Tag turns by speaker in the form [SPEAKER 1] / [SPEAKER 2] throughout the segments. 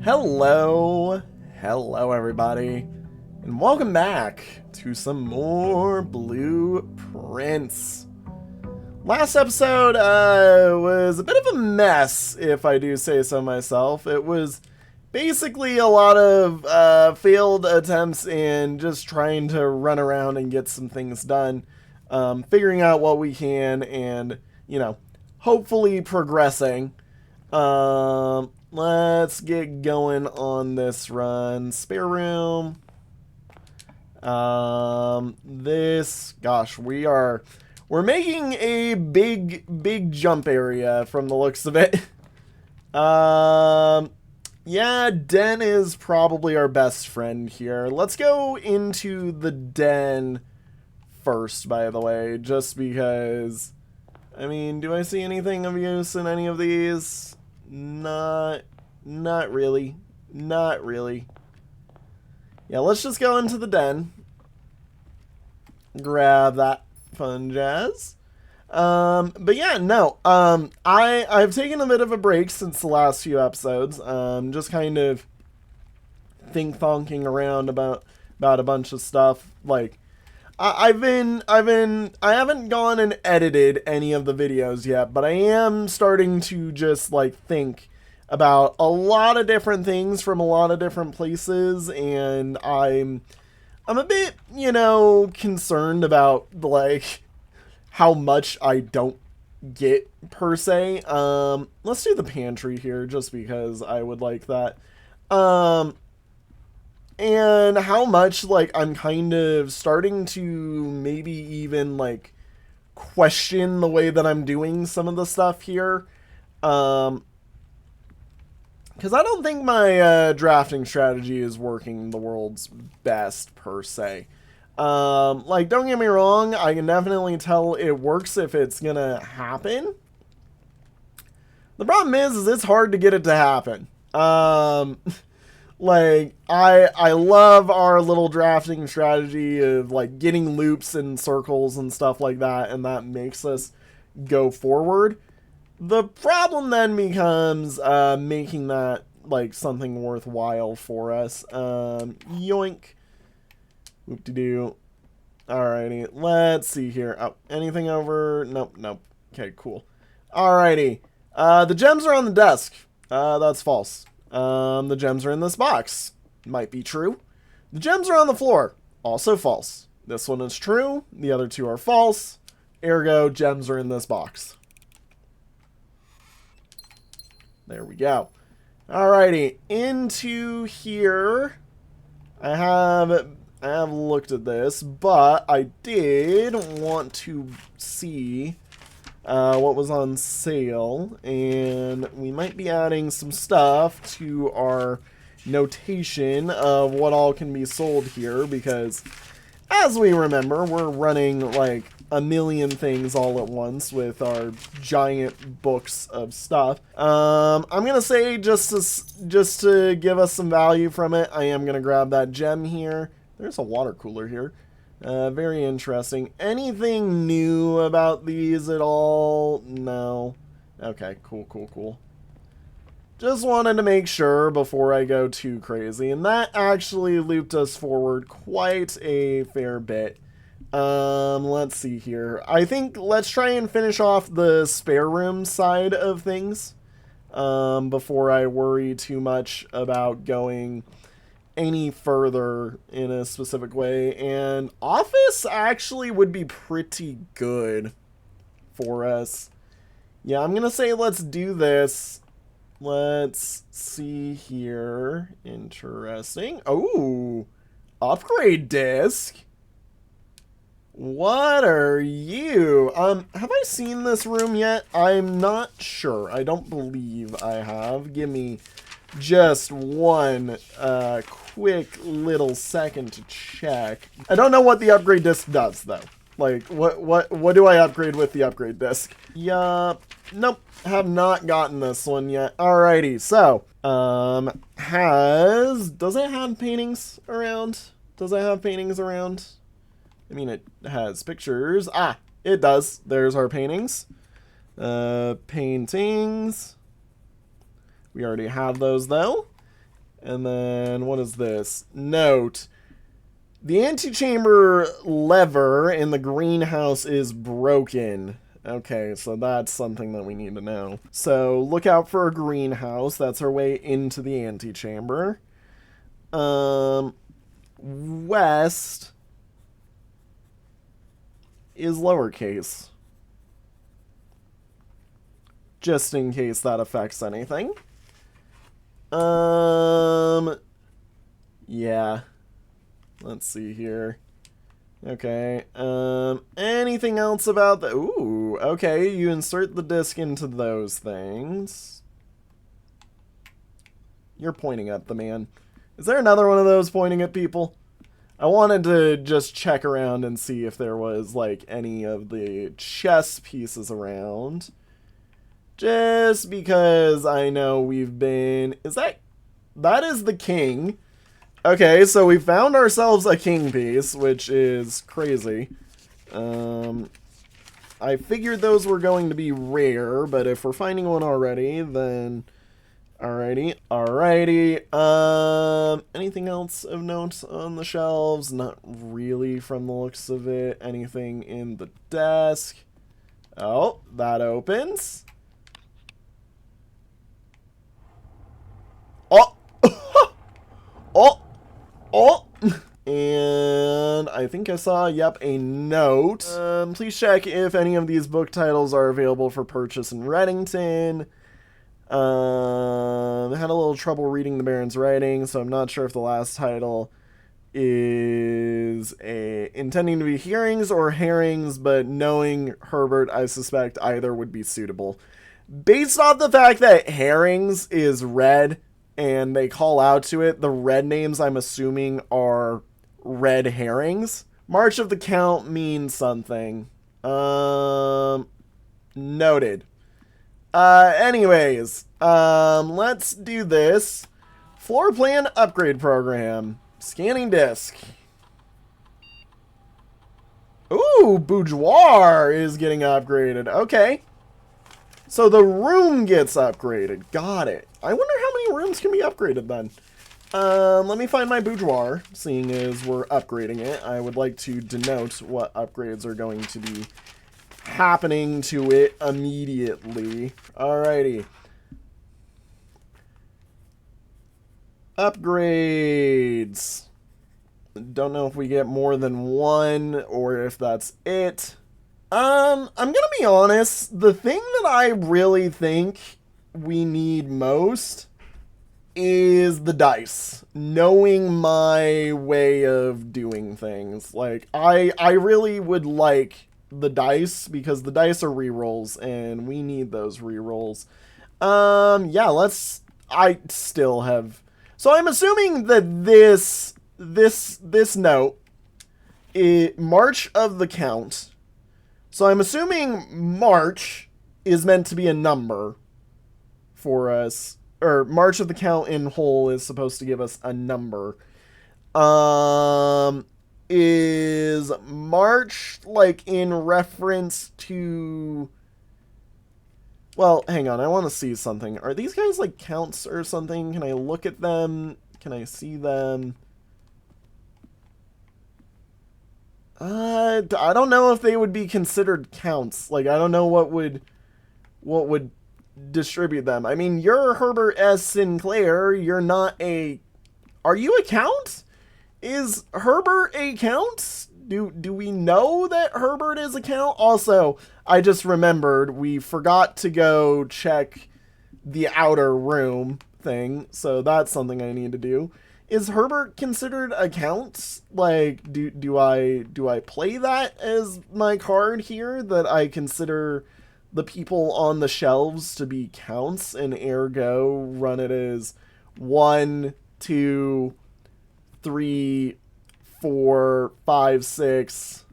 [SPEAKER 1] Hello everybody, and welcome back to some more Blueprints. Last episode was a bit of a mess, if I do say so myself. It was basically a lot of failed attempts and just trying to run around and get some things done, figuring out what we can and, hopefully progressing. Let's get going on this run. Spare room. Gosh, we're making a big jump area from the looks of it. Yeah, den is probably our best friend here. Let's go into the den first, by the way, just because, do I see anything of use in any of these? Not really. Not really. Yeah, let's just go into the den. Grab that fun jazz. But yeah, no. I've taken a bit of a break since the last few episodes. Just kind of think-thonking around about a bunch of stuff. Like, I haven't gone and edited any of the videos yet, but I am starting to just like think about a lot of different things from a lot of different places, and I'm a bit, concerned about like how much I don't get per se. Let's do the pantry here just because I would like that. And how much, like, I'm kind of starting to maybe even, like, question the way that I'm doing some of the stuff here. Because I don't think my drafting strategy is working the world's best, per se. Like, don't get me wrong, I can definitely tell it works if it's gonna happen. The problem is it's hard to get it to happen. Like, I love our little drafting strategy of, like, getting loops and circles and stuff like that, and that makes us go forward. The problem then becomes making that, like, something worthwhile for us. Yoink. Whoop-de-doo. Alrighty, let's see here. Oh, anything over? Nope. Okay, cool. Alrighty. The gems are on the desk. That's false. The gems are in this box. Might be true. The gems are on the floor. Also false. This one is true. The other two are false. Ergo, gems are in this box. There we go. Alrighty. Into here. I have looked at this, but I did want to see what was on sale, and we might be adding some stuff to our notation of what all can be sold here, because as we remember, we're running like a million things all at once with our giant books of stuff. I'm gonna say just to give us some value from it, I am gonna grab that gem here. There's a water cooler here. Very interesting. Anything new about these at all? No. Okay, cool. Just wanted to make sure before I go too crazy. And that actually looped us forward quite a fair bit. Let's see here. I think let's try and finish off the spare room side of things before I worry too much about going any further in a specific way. And office actually would be pretty good for us. Yeah, I'm gonna say let's do this. Let's see here. Interesting. Oh, upgrade disc. What are you? Have I seen this room yet? I'm not sure. I don't believe I have. Give me just one quick little second to check. I don't know what the upgrade disc does though. Like, what do I upgrade with the upgrade disc? Yup. Nope. Have not gotten this one yet. Alrighty, so does it have paintings around? I mean, it has pictures. Ah, it does. There's our paintings. Paintings. We already have those, though. And then, what is this? Note. The antechamber lever in the greenhouse is broken. Okay, so that's something that we need to know. So, look out for a greenhouse. That's our way into the antechamber. West is lowercase. Just in case that affects anything. Yeah. Let's see here. Okay. Anything else about the... Ooh, okay. You insert the disc into those things. You're pointing at the man. Is there another one of those pointing at people? I wanted to just check around and see if there was, like, any of the chess pieces around. Just because I know we've been... Is that... That is the king. Okay, so we found ourselves a king piece, which is crazy. I figured those were going to be rare, but if we're finding one already, then... Alrighty. Anything else of note on the shelves? Not really from the looks of it. Anything in the desk? Oh, that opens. Oh! Oh! And I think I saw, yep, a note. Please check if any of these book titles are available for purchase in Reddington. Had a little trouble reading the Baron's writing, so I'm not sure if the last title is intending to be hearings or herrings, but knowing Herbert, I suspect either would be suitable. Based off the fact that herrings is red, and they call out to it, the red names I'm assuming are red herrings. March of the Count means something. Noted. Anyways, let's do this. Floor plan upgrade program. Scanning disk. Ooh, boudoir is getting upgraded. Okay. So the room gets upgraded. Got it. I wonder how many rooms can be upgraded then. Let me find my boudoir, seeing as we're upgrading it. I would like to denote what upgrades are going to be happening to it immediately. Alrighty. Upgrades. Don't know if we get more than one or if that's it. I'm gonna be honest. The thing that I really think we need most is the dice. Knowing my way of doing things. Like, I really would like the dice because the dice are rerolls and we need those rerolls. Yeah, I still have... So I'm assuming that this note is March of the Count. So I'm assuming March is meant to be a number for us. Or March of the Count in whole is supposed to give us a number. Is March, like, in reference to... Well, hang on, I want to see something. Are these guys, like, counts or something? Can I look at them? Can I see them? I don't know if they would be considered counts. Like, I don't know what would distribute them. I mean, you're Herbert S. Sinclair. You're not a... Are you a count? Is Herbert a count? Do we know that Herbert is a count? Also, I just remembered we forgot to go check the outer room thing, so that's something I need to do. Is Herbert considered a count? Like, do I play that as my card here, that I consider the people on the shelves to be counts, and ergo run it as 1, 2, 3, 4, 5, 6,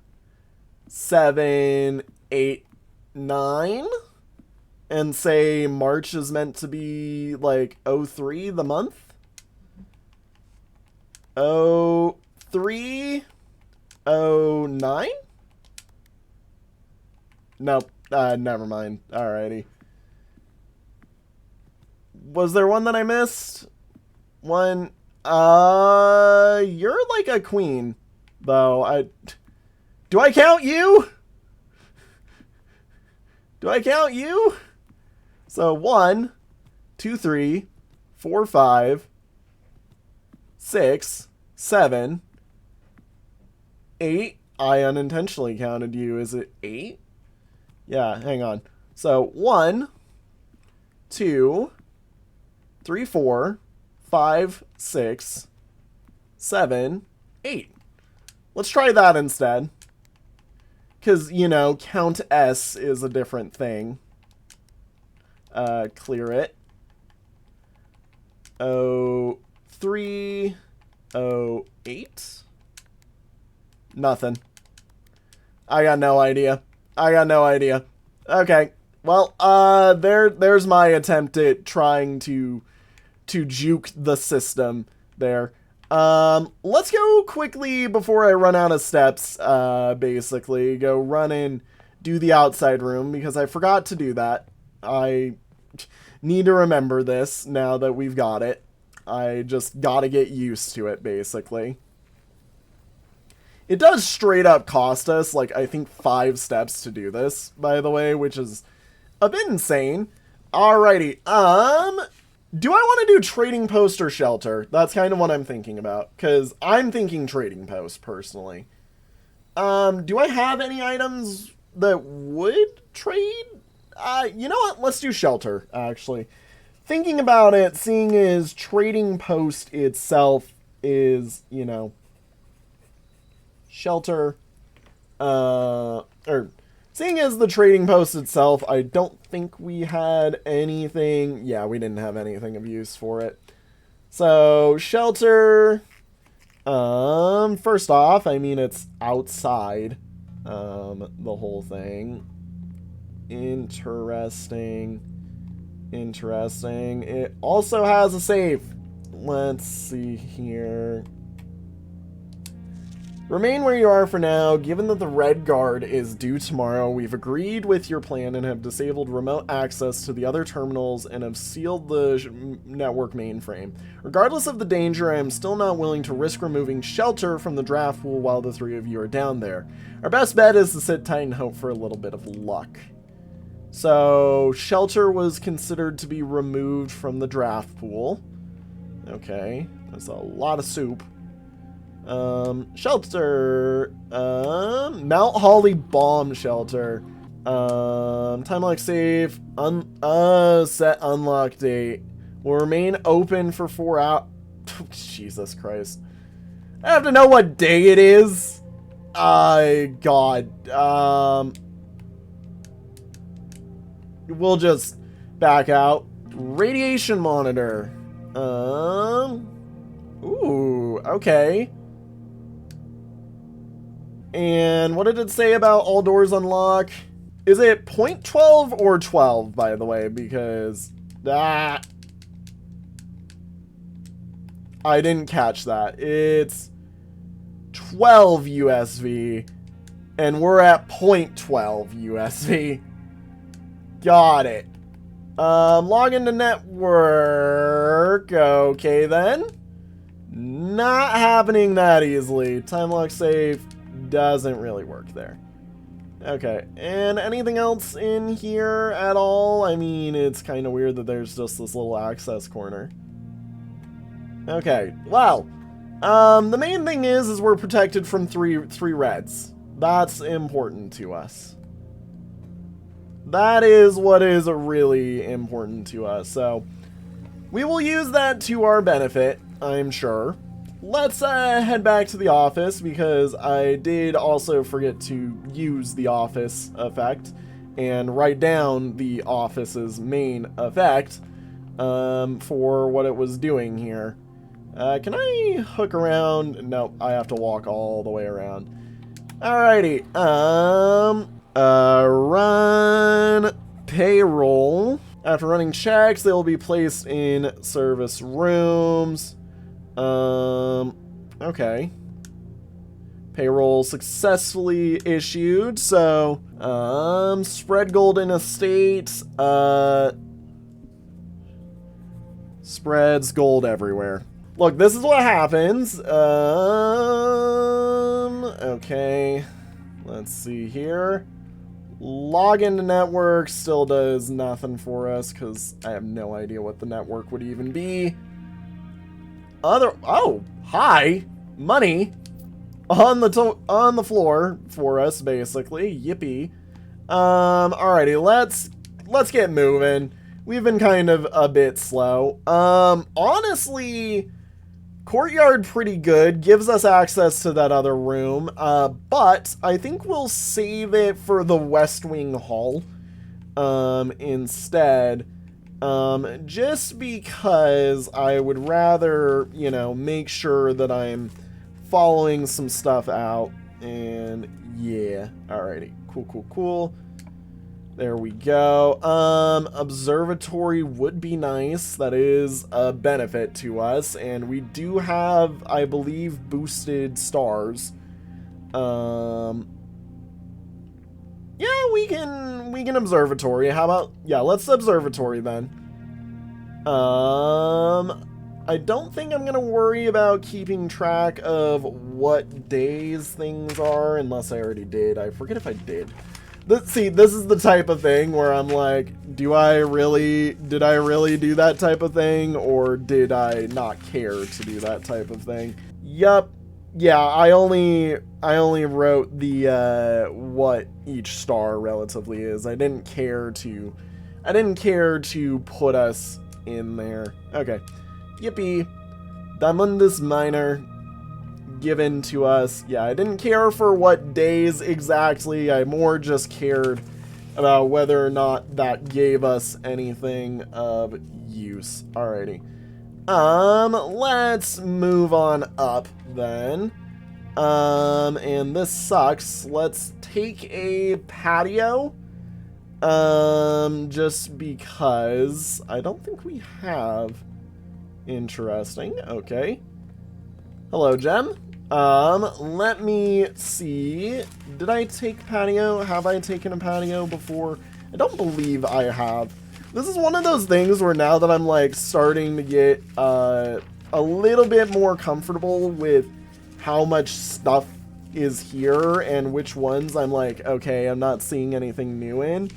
[SPEAKER 1] 7, 8, 9? And say March is meant to be like 03, the month? 03, 09? Nope. Never mind. Alrighty. Was there one that I missed? 1. You're like a queen, though. Do I count you? Do I count you? So 1, 2, 3, 4, 5, 6, 7, 8. I unintentionally counted you. Is it 8? Yeah, hang on. So 1, 2, 3, 4, 5, 6, 7, 8. Let's try that instead. Because, you know, count S is a different thing. Clear it. 03, 08. Nothing. I got no idea. I got no idea. Okay. Well, there's my attempt at trying to juke the system there. Let's go quickly before I run out of steps, basically. Go run and do the outside room, because I forgot to do that. I need to remember this now that we've got it. I just gotta get used to it, basically. It does straight up cost us, like, I think 5 steps to do this, by the way, which is a bit insane. Alrighty, do I want to do trading post or shelter? That's kind of what I'm thinking about, because I'm thinking trading post, personally. Do I have any items that would trade? You know what? Let's do shelter, actually. Thinking about it, seeing as trading post itself is, you know, shelter, or seeing as the trading post itself, I don't think we had anything. Yeah, we didn't have anything of use for it. So, shelter, first off, I mean, it's outside, the whole thing. Interesting. Interesting. It also has a safe. Let's see here. Remain where you are for now. Given that the Red Guard is due tomorrow, we've agreed with your plan and have disabled remote access to the other terminals and have sealed the network mainframe. Regardless of the danger, I am still not willing to risk removing shelter from the draft pool while the 3 of you are down there. Our best bet is to sit tight and hope for a little bit of luck. So, shelter was considered to be removed from the draft pool. Okay, that's a lot of soup. Shelter, Mount Holly bomb shelter, time lock safe, set unlock date, will remain open for 4 hours. Jesus Christ. I have to know what day it is. God, we'll just back out. Radiation monitor, ooh, okay. And what did it say about all doors unlock? Is it 0.12 or 12, by the way? Because that... I didn't catch that. It's 12 USV, and we're at 0.12 USV. Got it. Log into network. Okay, then. Not happening that easily. Time lock safe doesn't really work there. Okay, and anything else in here at all? I mean, it's kind of weird that there's just this little access corner. Okay, well, the main thing is we're protected from three reds. That's important to us. That is what is really important to us, so we will use that to our benefit, I'm sure. Let's head back to the office, because I did also forget to use the office effect and write down the office's main effect for what it was doing here. Can I hook around? Nope, I have to walk all the way around. Alrighty, run payroll. After running checks, they will be placed in service rooms. Okay. Payroll successfully issued, so, spread golden estates, Spreads gold everywhere. Look, this is what happens. Okay. Let's see here. Log into network still does nothing for us because I have no idea what the network would even be. Oh, hi. Money on the floor for us, basically. Yippee. Alrighty, let's get moving. We've been kind of a bit slow. Honestly, courtyard pretty good. Gives us access to that other room. But I think we'll save it for the West Wing Hall, instead. Just because I would rather, you know, make sure that I'm following some stuff out. And yeah, alrighty. Cool. There we go. Observatory would be nice. That is a benefit to us. And we do have, I believe, boosted stars. Yeah, we can observatory. How about, yeah, let's observatory then. I don't think I'm gonna worry about keeping track of what days things are, unless I already did. I forget if I did. See, this is the type of thing where I'm like, did I really do that type of thing, or did I not care to do that type of thing? Yup. Yeah, I only wrote the what each star relatively is. I didn't care to put us in there. Okay. Yippee. Damundus Minor given to us. Yeah, I didn't care for what days exactly. I more just cared about whether or not that gave us anything of use. Alrighty. Let's move on up then. And this sucks. Let's take a patio. Just because I don't think we have. Interesting. Okay. Hello, Gem. Let me see. Did I take patio? Have I taken a patio before? I don't believe I have. This is one of those things where now that I'm like starting to get a little bit more comfortable with how much stuff is here and which ones I'm like, okay, I'm not seeing anything new in.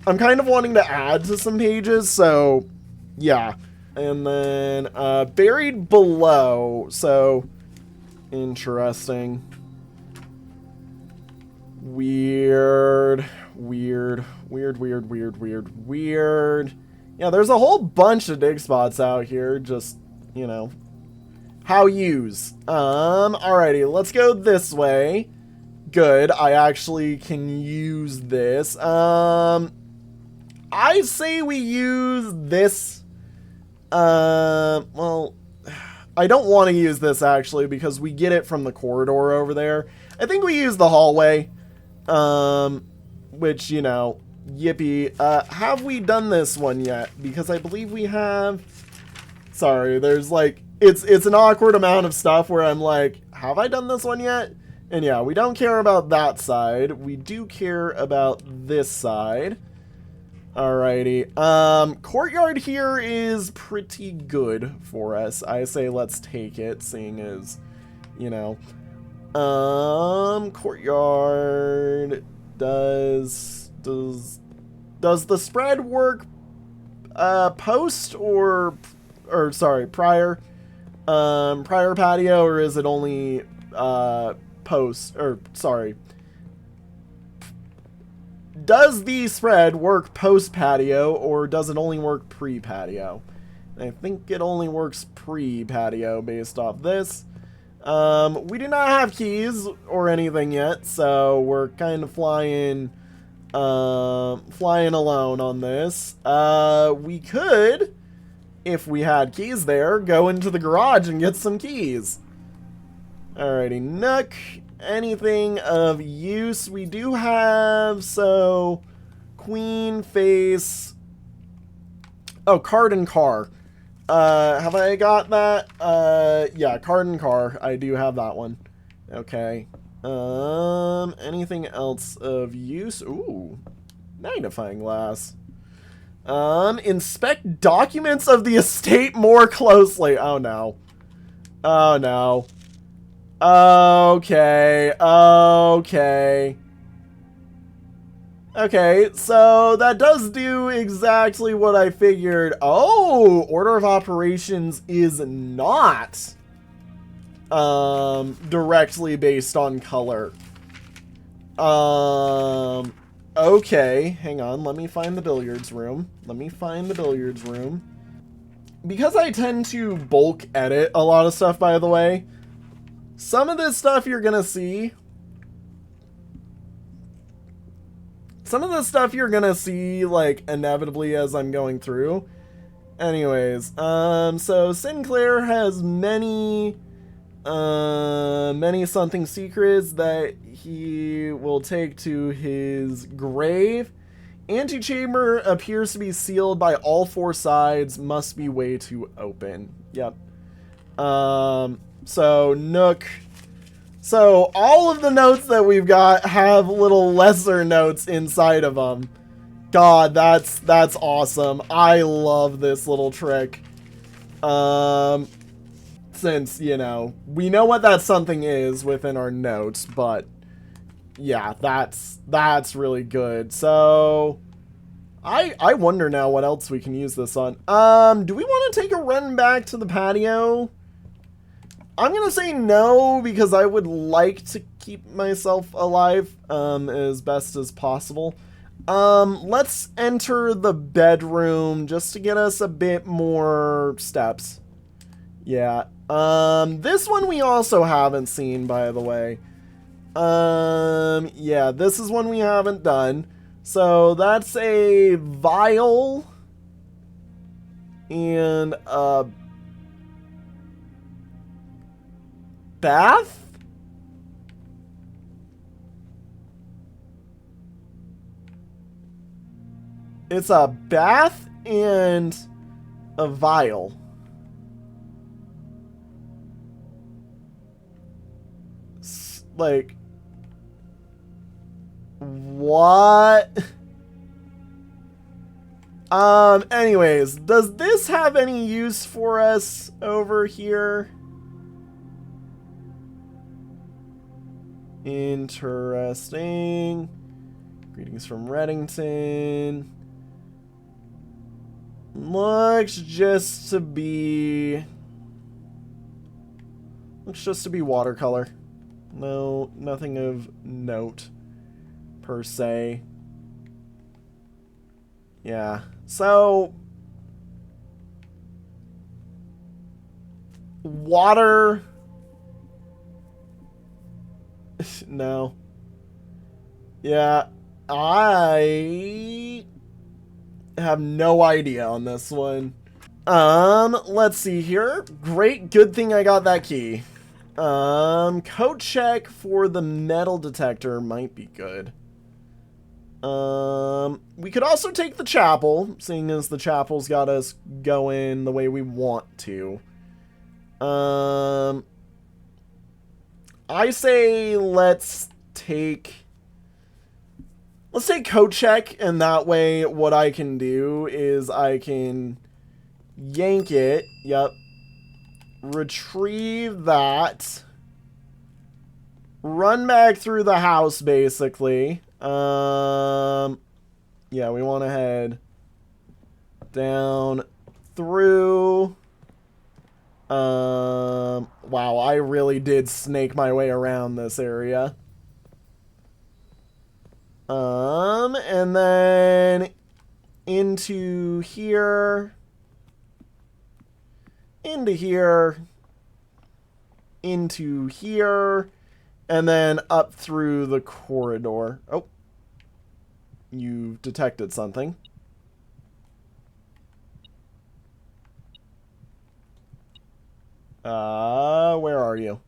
[SPEAKER 1] I'm kind of wanting to add to some pages, so yeah. And then buried below, so interesting. Weird. Yeah, there's a whole bunch of dig spots out here, just, you know, how use. Alrighty, let's go this way. Good, I actually can use this. I say we use this. Well, I don't want to use this actually because we get it from the corridor over there. I think we use the hallway. Which, you know, yippee. Have we done this one yet? Because I believe we have. Sorry, there's like, it's an awkward amount of stuff where I'm like, have I done this one yet? And yeah, we don't care about that side. We do care about this side. Alrighty. Courtyard here is pretty good for us. I say let's take it, seeing as, you know. Courtyard does the spread work post or sorry, prior patio, or is it only post, or sorry, does the spread work post patio, or does it only work pre patio? I think it only works pre patio based off this. We do not have keys or anything yet, so we're kind of flying alone on this. We could, if we had keys there, go into the garage and get some keys. Alrighty, Nook. Anything of use we do have, so queen face. Oh, card and car. Have I got that? Yeah, card and car. I do have that one. Okay. Anything else of use? Ooh, magnifying glass. Inspect documents of the estate more closely. Oh, no. Oh, no. Okay. Okay. Okay, so that does do exactly what I figured. Oh, order of operations is not directly based on color. Okay, hang on, let me find the billiards room. Because I tend to bulk edit a lot of stuff, by the way, some of this stuff you're gonna see. Some of the stuff you're gonna see, like, inevitably as I'm going through. Anyways, so Sinclair has many something secrets that he will take to his grave. Antechamber appears to be sealed by all four sides, must be way too open. Yep. So Nook. So all of the notes that we've got have little lesser notes inside of them. God, that's awesome. I love this little trick. Since, you know, we know what that something is within our notes, but yeah, that's really good. So I wonder now what else we can use this on. Do we want to take a run back to the patio? I'm gonna say no, because I would like to keep myself alive as best as possible. Let's enter the bedroom just to get us a bit more steps. Yeah. This one we also haven't seen, by the way. Yeah, this is one we haven't done. So that's a vial and a bath? It's a bath and a vial. Like, what? Anyways, does this have any use for us over here? Interesting. Greetings from Reddington. Looks just to be watercolor. No, nothing of note per se. Yeah. So water. No. Yeah, I have no idea on this one. Let's see here. Great, good thing I got that key. Code check for the metal detector might be good. We could also take the chapel, seeing as the chapel's got us going the way we want to. I say let's take code check, and that way what I can do is I can yank it. Yep. Retrieve that. Run back through the house, basically. Yeah, we want to head down through. Wow, I really did snake my way around this area. And then into here. Into here. Into here. And then up through the corridor. Oh. You've detected something. Where are you?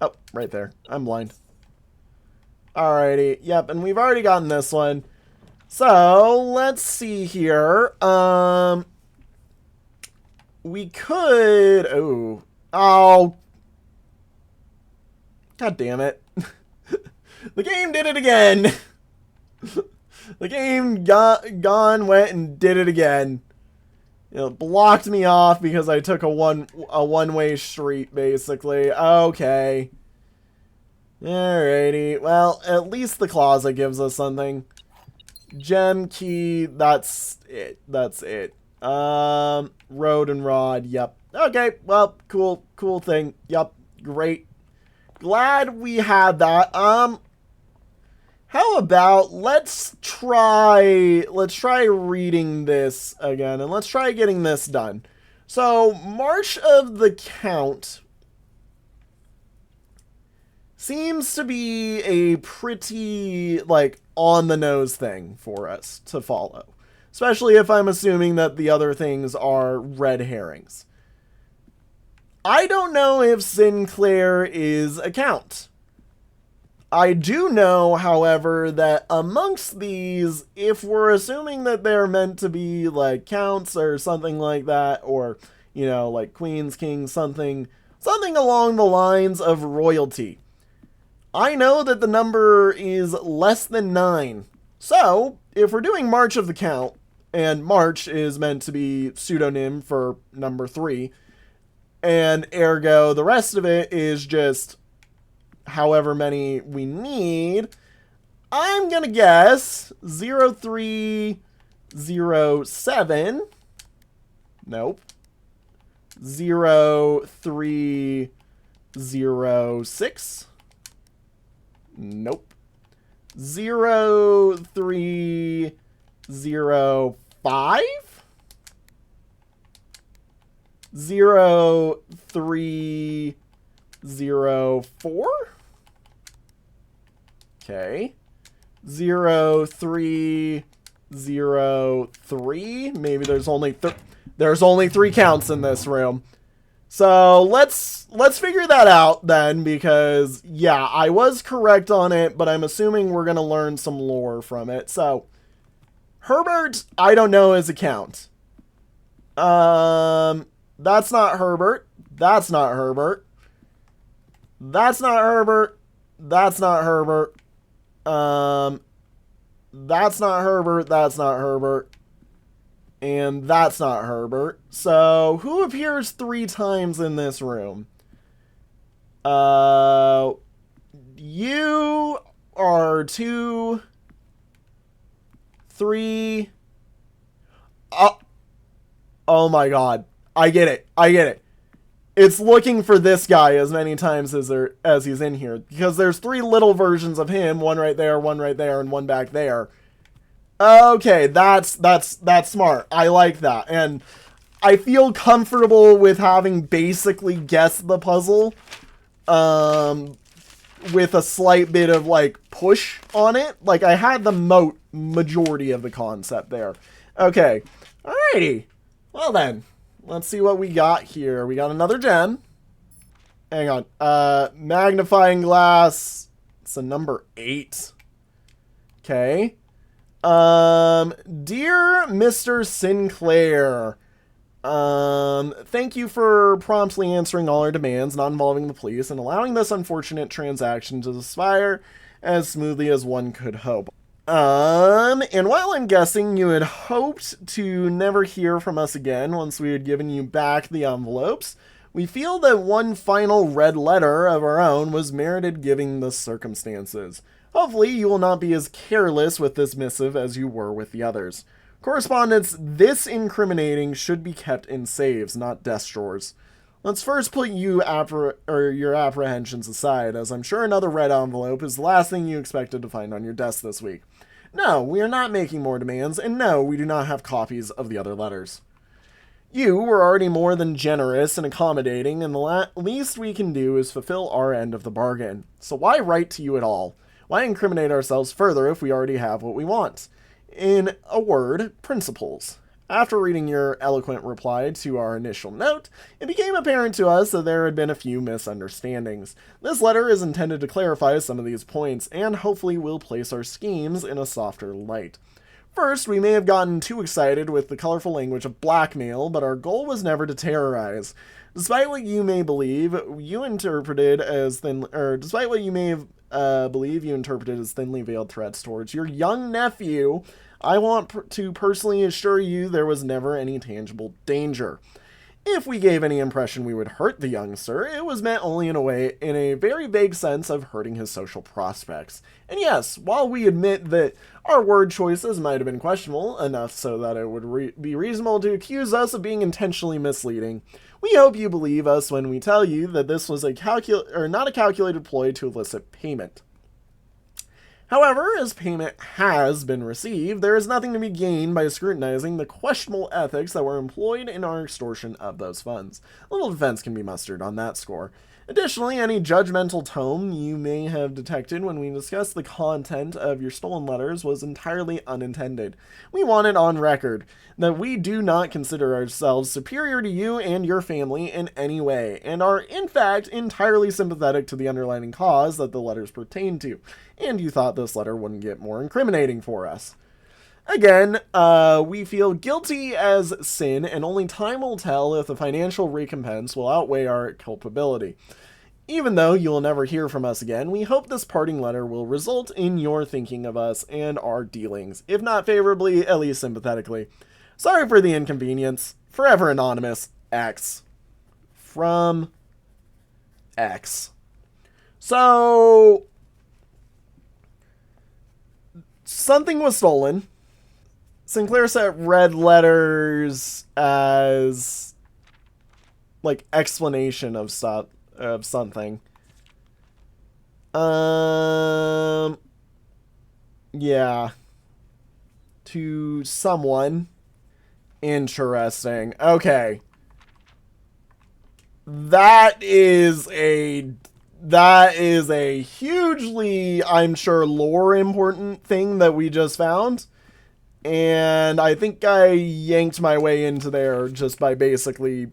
[SPEAKER 1] Oh, right there. I'm blind. Alrighty. Yep, and we've already gotten this one. So, let's see here. We could... Oh. Oh. God damn it. The game did it again. The game went and did it again. It blocked me off because I took a one-way street, basically. Okay. Alrighty. Well, at least the closet gives us something. Gem key, that's it. That's it. Road and rod, yep. Okay, well, cool thing. Yep, great. Glad we had that. How about let's try reading this again, and let's try getting this done. So, March of the Count seems to be a pretty, like, on-the-nose thing for us to follow. Especially if I'm assuming that the other things are red herrings. I don't know if Sinclair is a count. I do know, however, that amongst these, if we're assuming that they're meant to be, like, counts or something like that, or, you know, like queens, kings, something along the lines of royalty, I know that the number is less than 9. So, if we're doing March of the Count, and March is meant to be pseudonym for number 3, and ergo the rest of it is just however many we need, I'm gonna guess 0307. Nope. 0306. Nope. 0305. 0304. Okay. 0303. Maybe there's only 3 counts in this room. So let's figure that out then, because yeah, I was correct on it, but I'm assuming we're gonna learn some lore from it. So Herbert, I don't know his account. That's not Herbert. That's not Herbert. That's not Herbert. That's not Herbert. That's not Herbert. That's not Herbert. And that's not Herbert. So, who appears 3 times in this room? You are 2, 3. Oh my god. I get it. It's looking for this guy as many times as he's in here, because there's 3 little versions of him, one right there, and one back there. Okay, that's smart. I like that. And I feel comfortable with having basically guessed the puzzle with a slight bit of, like, push on it. Like, I had the majority of the concept there. Okay. Alrighty. Well then, let's see what we got here. We got another gem. Hang on. Magnifying glass. It's a number 8. Okay. Dear Mr. Sinclair, thank you for promptly answering all our demands, not involving the police, and allowing this unfortunate transaction to expire as smoothly as one could hope. And while I'm guessing you had hoped to never hear from us again once we had given you back the envelopes, we feel that one final red letter of our own was merited given the circumstances. Hopefully, you will not be as careless with this missive as you were with the others. Correspondence this incriminating should be kept in saves, not desk drawers. Let's first put your apprehensions aside, as I'm sure another red envelope is the last thing you expected to find on your desk this week. No, we are not making more demands, and no, we do not have copies of the other letters. You were already more than generous and accommodating, and the least we can do is fulfill our end of the bargain. So why write to you at all? Why incriminate ourselves further if we already have what we want? In a word, principles. After reading your eloquent reply to our initial note, it became apparent to us that there had been a few misunderstandings. This letter is intended to clarify some of these points, and hopefully will place our schemes in a softer light. First, we may have gotten too excited with the colorful language of blackmail, but our goal was never to terrorize. Despite what you may believe, you interpreted as despite what you may have believe you interpreted as thinly veiled threats towards your young nephew. I want to personally assure you there was never any tangible danger. If we gave any impression we would hurt the young sir, it was meant only in a very vague sense of hurting his social prospects. And yes, while we admit that our word choices might have been questionable, enough so that it would be reasonable to accuse us of being intentionally misleading, we hope you believe us when we tell you that this was not a calculated ploy to elicit payment. However, as payment has been received, there is nothing to be gained by scrutinizing the questionable ethics that were employed in our extortion of those funds. Little defense can be mustered on that score. Additionally, any judgmental tone you may have detected when we discussed the content of your stolen letters was entirely unintended. We want it on record that we do not consider ourselves superior to you and your family in any way, and are in fact entirely sympathetic to the underlying cause that the letters pertain to, and you thought this letter wouldn't get more incriminating for us. Again, we feel guilty as sin, and only time will tell if the financial recompense will outweigh our culpability. Even though you will never hear from us again, we hope this parting letter will result in your thinking of us and our dealings, if not favorably, at least sympathetically. Sorry for the inconvenience. Forever anonymous, X. From X. So, something was stolen. Sinclair set red letters as like explanation of something. Yeah. To someone. Interesting. Okay. That is a hugely, I'm sure, lore important thing that we just found. And I think I yanked my way into there just by basically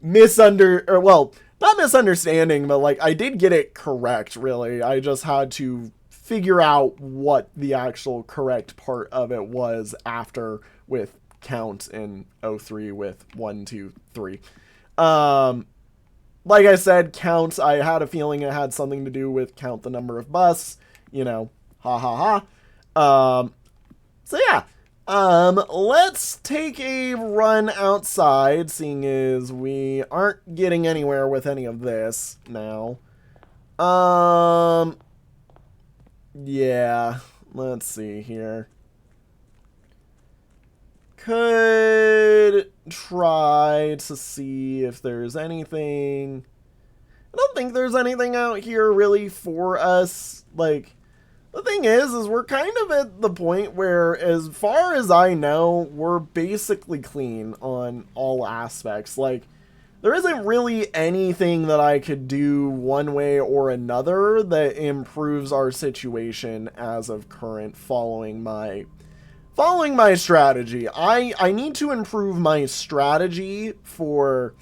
[SPEAKER 1] not misunderstanding, but like I did get it correct, really. I just had to figure out what the actual correct part of it was after with count in 03 with 1, 2, 3. Like I said, count, I had a feeling it had something to do with count the number of busts, ha ha ha. So yeah, let's take a run outside, seeing as we aren't getting anywhere with any of this now. Yeah, let's see here. Could try to see if there's anything. I don't think there's anything out here really for us. Like, the thing is we're kind of at the point where, as far as I know, we're basically clean on all aspects. Like, there isn't really anything that I could do one way or another that improves our situation as of current following my strategy. I need to improve my strategy for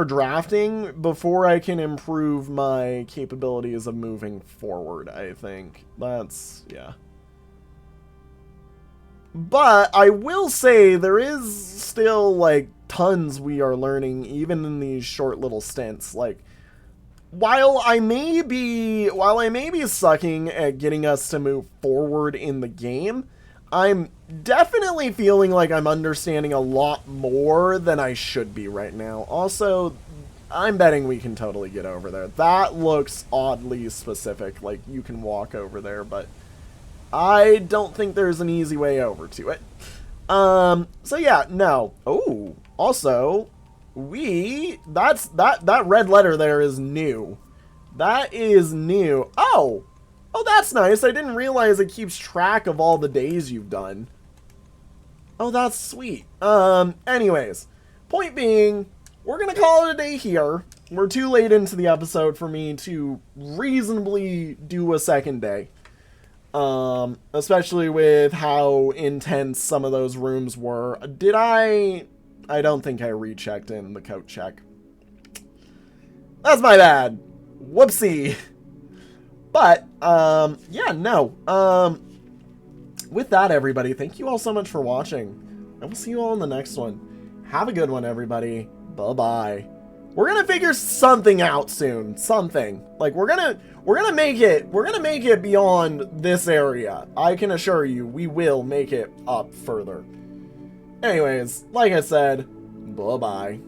[SPEAKER 1] drafting before I can improve my capabilities of moving forward, I think. Yeah. But I will say there is still, like, tons we are learning, even in these short little stints. Like, while I may be sucking at getting us to move forward in the game, I'm definitely feeling like I'm understanding a lot more than I should be right now. Also, I'm betting we can totally get over there. That looks oddly specific, like you can walk over there, but I don't think there's an easy way over to it. So yeah, no. Oh, also, that red letter there is new. That is new. Oh, that's nice. I didn't realize it keeps track of all the days you've done. Oh, that's sweet. Anyways, point being, we're gonna call it a day here. We're too late into the episode for me to reasonably do a second day. Especially with how intense some of those rooms were. I don't think I rechecked in the coat check. That's my bad. Whoopsie. But, yeah, no. With that, everybody, thank you all so much for watching. I will see you all in the next one. Have a good one, everybody. Bye-bye. We're gonna figure something out soon. Something. Like, we're gonna make it beyond this area. I can assure you, we will make it up further. Anyways, like I said, bye-bye.